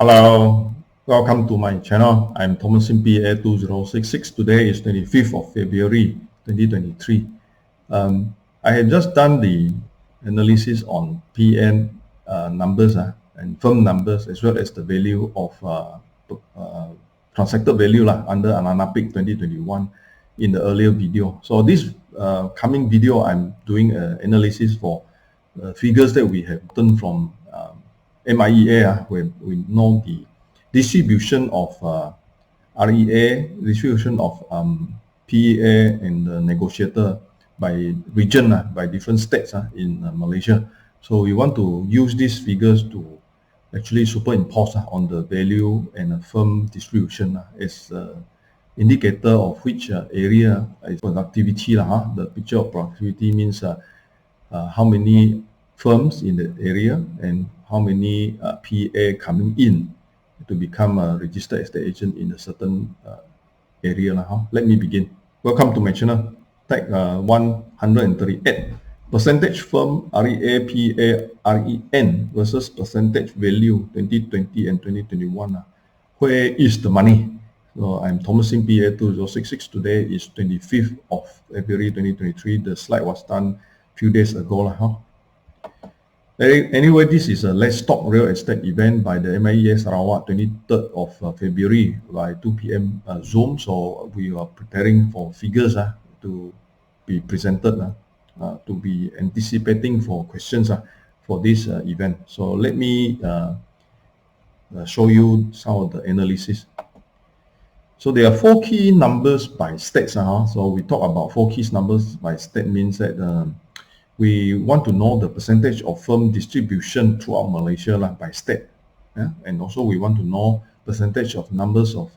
Hello, welcome to my channel. I'm Thomas in PEA 2066. Today is 25th of February 2023. I have just done the analysis on PN numbers and firm numbers, as well as the value of transacted value under Ananapic 2021 in the earlier video. So this coming video, I'm doing an analysis for figures that we have gotten from MIEA, where we know the distribution of REA, distribution of PEA and the negotiator by region, by different states in Malaysia. So we want to use these figures to actually superimpose on the value and firm distribution as an indicator of which area is productivity. The picture of productivity means how many firms in the area and how many PA coming in to become a registered estate agent in a certain area. Let me begin. Welcome to my channel. Tag 138. Percentage firm REA, PA, REN versus percentage value 2020 and 2021. Where is the money? So I'm Thomas in PEA 2066. Today is 25th of February 2023. The slide was done a few days ago. Anyway, this is a Let's Talk Real Estate event by the MIEA Sarawak, 23rd of February by 2 p.m. Zoom. So we are preparing for figures to be presented, to be anticipating for questions for this event. So let me show you some of the analysis. So there are four key numbers by states. So we talk about four key numbers by state means that we want to know the percentage of firm distribution throughout Malaysia by state. And also we want to know percentage of numbers of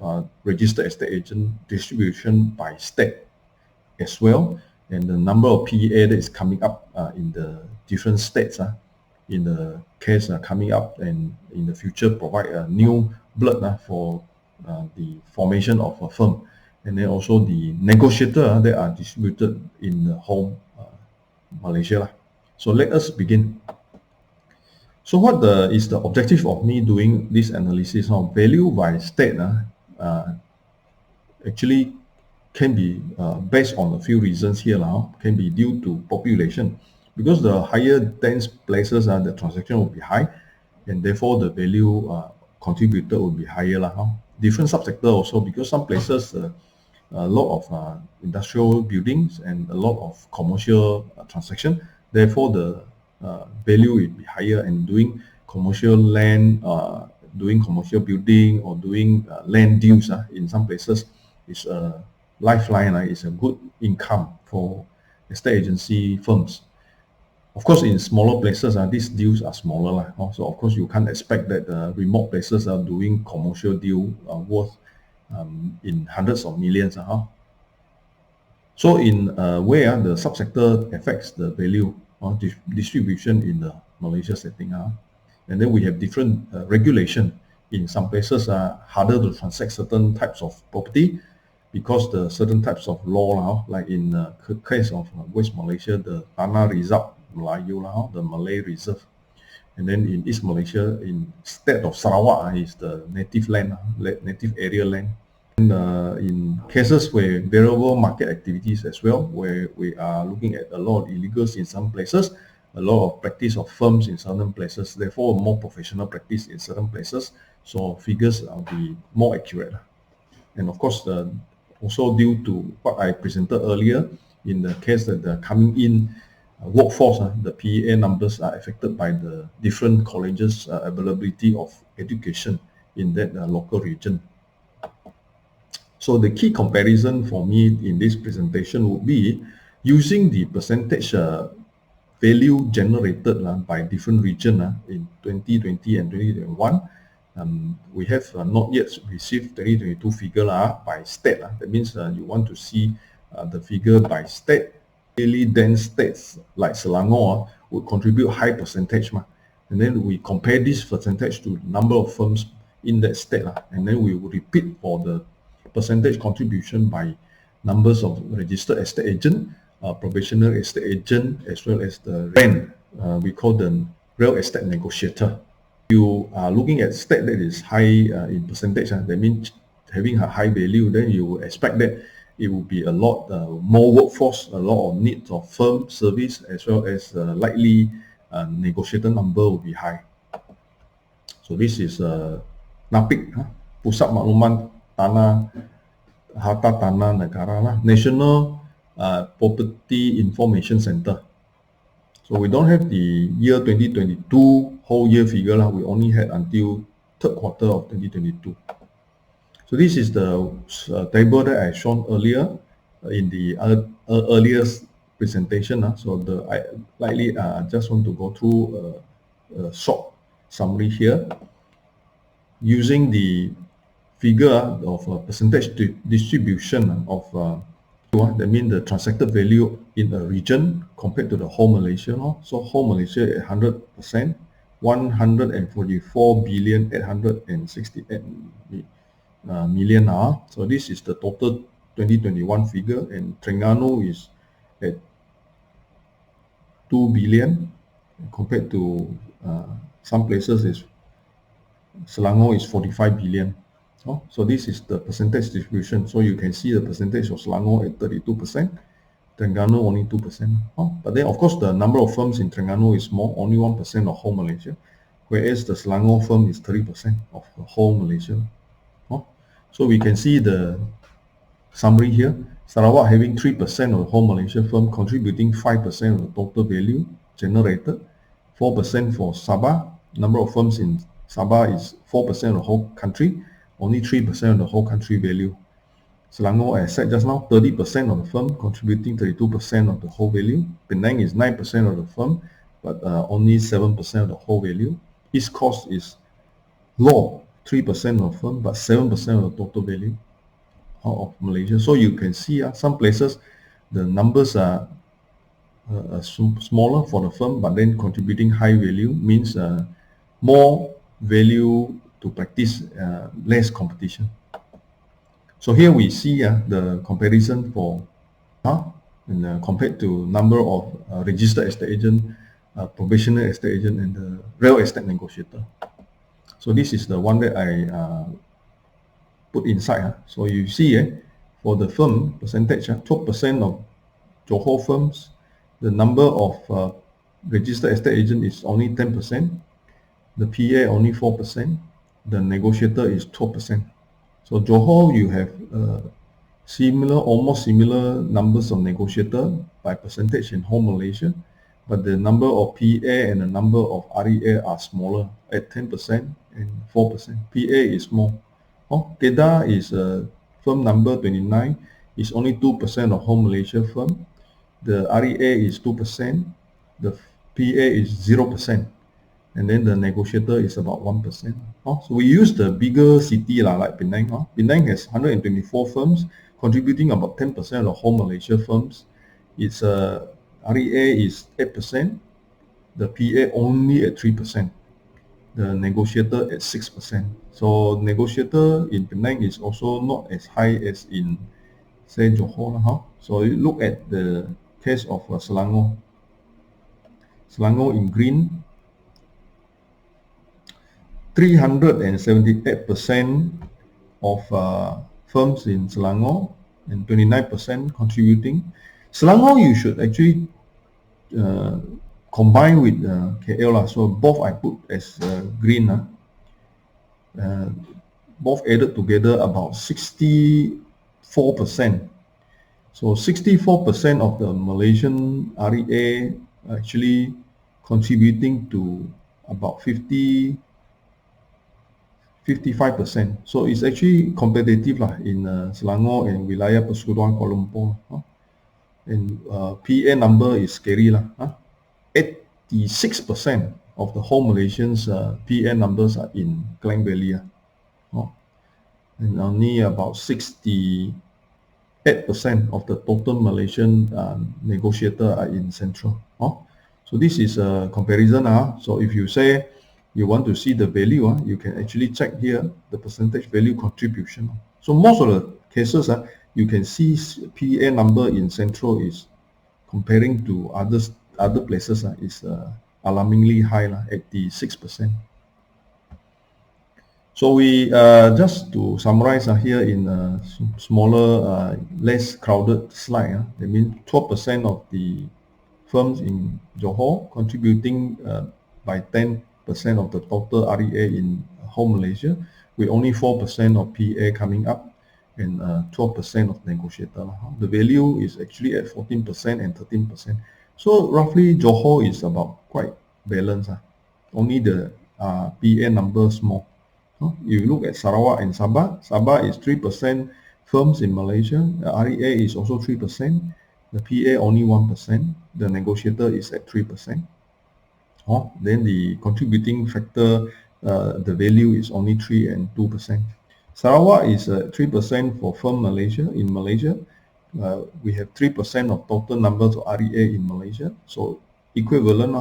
registered estate agent distribution by state as well. And the number of PEA that is coming up in the different states in the case coming up, and in the future provide a new blood for the formation of a firm. And then also the negotiator that are distributed in the whole Malaysia. So let us begin. So what is the objective of me doing this analysis of value by state? Actually can be based on a few reasons here. Can be due to population, because the higher dense places the transaction will be high, and therefore the value contributed will be higher. Different subsector also, because some places a lot of industrial buildings and a lot of commercial transaction, therefore the value will be higher. And doing commercial land, doing commercial building, or doing land deals in some places is a lifeline, is a good income for estate agency firms. Of course, in smaller places, these deals are smaller. So of course you can't expect that remote places are doing commercial deal worth in hundreds of millions. So in a way, the subsector affects the value distribution in the Malaysia setting. And then we have different regulation. In some places harder to transact certain types of property because the certain types of law, like in the case of West Malaysia, the Tanah Reserve Melayu, the Malay Reserve. And then in East Malaysia, in state of Sarawak, is the native land, native area land. And in cases where variable market activities as well, where we are looking at a lot of illegals in some places, a lot of practice of firms in certain places, therefore more professional practice in certain places, so figures will be more accurate. And of course, also due to what I presented earlier, in the case that the coming in workforce, the PEA numbers are affected by the different colleges' availability of education in that local region. So the key comparison for me in this presentation would be using the percentage value generated by different region in 2020 and 2021. We have not yet received 2022 figure by state. That means you want to see the figure by state. Really dense states like Selangor would contribute high percentage, and then we compare this percentage to number of firms in that state, and then we will repeat for the percentage contribution by numbers of registered estate agent, probational estate agent, as well as the REN, we call them real estate negotiator. you are looking at state that is high in percentage, that means having a high value, then you will expect that it will be a lot more workforce, a lot of needs of firm service, as well as likely negotiated number will be high. So this is NAPIC, Pusat Makluman Tanah Harta Tanah Negara lah, National Property Information Center. So we don't have the year 2022 whole year figure lah. We only had until third quarter of 2022. So this is the table that I shown earlier in the earlier presentation. So I likely just want to go through a short summary here using the figure of percentage distribution of that means the transacted value in a region compared to the whole Malaysia. So whole Malaysia at 100%, 144 billion 868 million. So this is the total 2021 figure, and Terengganu is at 2 billion compared to some places is Selangor is 45 billion. So this is the percentage distribution. So you can see the percentage of Selangor at 32%, Terengganu only 2%. But then of course the number of firms in Terengganu is more, only 1% of whole Malaysia, whereas the Selangor firm is 30% of the whole Malaysia. So we can see the summary here. Sarawak having 3% of the whole Malaysia firm, contributing 5% of the total value generated, 4% for Sabah. Number of firms in Sabah is 4% of the whole country, only 3% of the whole country value. Selangor, as I said just now, 30% of the firm, contributing 32% of the whole value. Penang is 9% of the firm, but only 7% of the whole value. East Coast is low, 3% of the firm, but 7% of the total value of Malaysia. So you can see some places the numbers are smaller for the firm, but then contributing high value means more value to practice, less competition. So here we see the comparison for and compared to number of registered estate agent, probationary estate agent, and the real estate negotiator. So this is the one that I put inside. So you see for the firm percentage, 12% of Johor firms, the number of registered estate agent is only 10%, the PEA only 4%, the negotiator is 12%. So Johor, you have almost similar numbers of negotiator by percentage in whole Malaysia, but the number of PEA and the number of REA are smaller at 10% and 4%. PEA is more. Kedah is firm number 29, is only 2% of whole Malaysia firm. The REA is 2%, the PEA is 0%, and then the negotiator is about 1%. So we use the bigger city like Penang. Penang has 124 firms, contributing about 10% of the whole Malaysia firms. Its REA is 8%, the PEA only at 3%, the negotiator at 6%. So negotiator in Penang is also not as high as in, say, Johor. So you look at the case of Selangor. Selangor in green, 378% of firms in Selangor and 29% contributing. Selangor you should actually combine with KL. So both I put as green. Both added together about 64%. So 64% of the Malaysian REA actually contributing to about 55%. So it's actually competitive in Selangor and Wilayah Persekutuan Kuala Lumpur. And PEA number is scary. 86% of the whole Malaysians PEA numbers are in Klang Valley. And only about 68% of the total Malaysian negotiator are in Central. So this is a comparison. So if you say you want to see the value, you can actually check here the percentage value contribution. So most of the cases, you can see PEA number in Central is comparing to other places is alarmingly high, 86%. So we just to summarize here in a smaller, less crowded slide. That means 12% of the firms in Johor contributing by 10% of the total REA in whole Malaysia, with only 4% of PA coming up and 12% of negotiator. The value is actually at 14% and 13%. So roughly Johor is about quite balanced. Only the PA number small. If you look at Sarawak and Sabah, Sabah is 3% firms in Malaysia. The REA is also 3%. The PA only 1%. The negotiator is at 3%. Then the contributing factor, the value is only 3 and 2%. Sarawak is 3% for firm Malaysia. In Malaysia, we have 3% of total numbers of REA in Malaysia. So equivalent,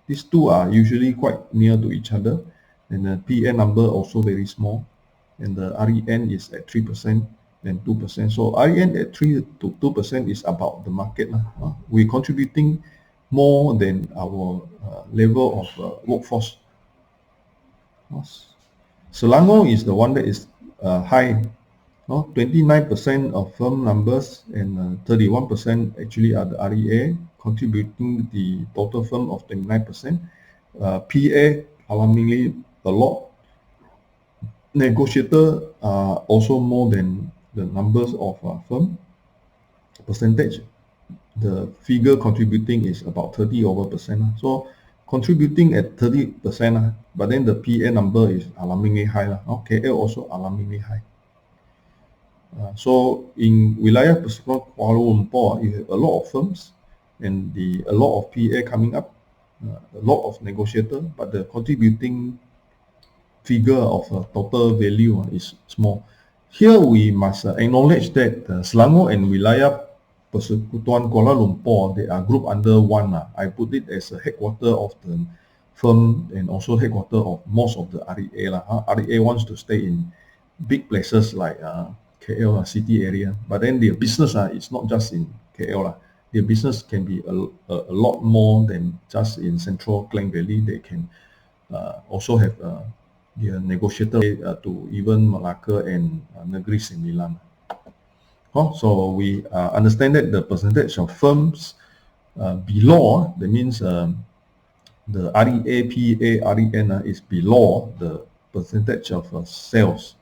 these two are usually quite near to each other. And the PA number also very small. And the REN is at 3% and 2%. So REN at 3 to 2% is about the market. We're contributing more than our level of workforce. Selangor is the one that is high. 29% of firm numbers and 31% actually are the REA, contributing the total firm of 29%. PA, alarmingly, a lot. Negotiator are also more than the numbers of firm. Percentage, the figure contributing is about 30%. So contributing at 30%, but then the PA number is alarmingly high. KL also alarmingly high. So in Wilayah Persekutuan Kuala Lumpur, you have a lot of firms and a lot of PA coming up, a lot of negotiator, but the contributing figure of total value is small. Here we must acknowledge that Selangor and Wilayah Persekutuan Kuala Lumpur, they are grouped under one. I put it as a headquarter of the firm and also headquarter of most of the REA. REA wants to stay in big places like KL city area, but then their business is not just in KL. Their business can be a lot more than just in central Klang Valley. They can also have their negotiator to even Malacca and Negeri Sembilan. So we understand that the percentage of firms below, that means the REA, PA, REN is below the percentage of sales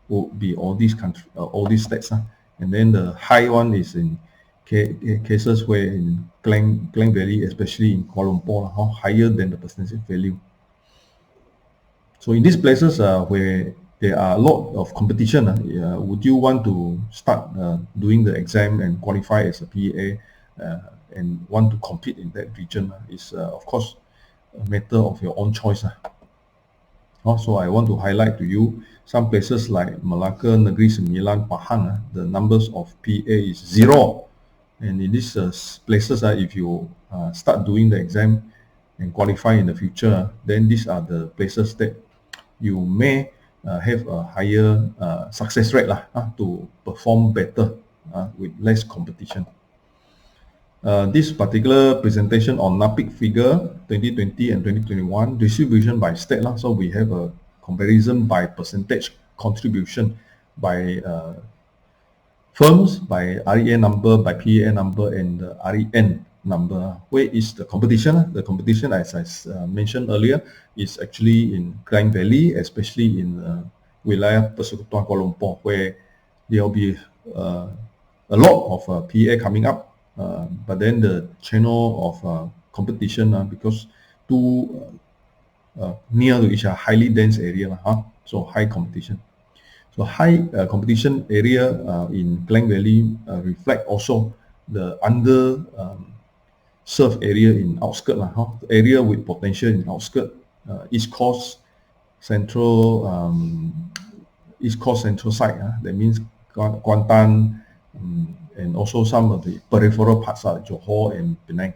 would be all these countries, all these states. And then the high one is in cases where in Klang Valley, especially in Kuala Lumpur, higher than the percentage value. So in these places where there are a lot of competition, would you want to start doing the exam and qualify as a PEA and want to compete in that region? Is of course a matter of your own choice. Also, I want to highlight to you some places like Malacca, Negeri Sembilan, Pahang, the numbers of PA is 0. And in these places, if you start doing the exam and qualify in the future, then these are the places that you may have a higher success rate to perform better with less competition. This particular presentation on NAPIC figure 2020 and 2021 distribution by state. So we have a comparison by percentage contribution by firms, by REA number, by PEA number, and the REN number. Where is the competition? The competition, as I mentioned earlier, is actually in Klang Valley, especially in Wilayah Persekutuan Kuala Lumpur, where there will be a lot of PA coming up. But then the channel of competition, because too near to each other, highly dense area, so high competition. So high competition area in Klang Valley reflect also the under served area in outskirts, area with potential in outskirts, East Coast Central side. That means Kuantan, and also some of the peripheral parts like Johor and Penang.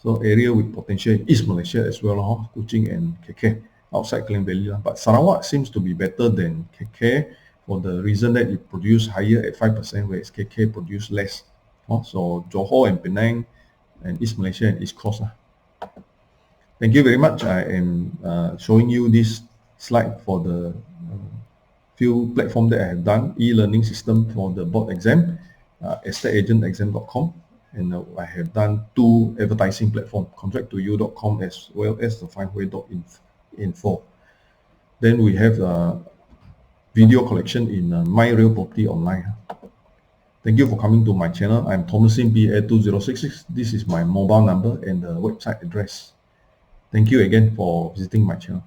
So area with potential in East Malaysia as well, Kuching and KK outside Klang Valley. But Sarawak seems to be better than KK for the reason that it produced higher at 5%, whereas KK produced less. So Johor and Penang and East Malaysia and East Coast. Thank you very much. I am showing you this slide for the few platforms that I have done: e-learning system for the board exam, estateagentexam.com, and I have done 2 advertising platforms, contracttoyou.com as well as the fineWay.info. Then we have video collection in My Real Property Online. Thank you for coming to my channel. I'm Thomasin PEA 2066. This is my mobile number and the website address. Thank you again for visiting my channel.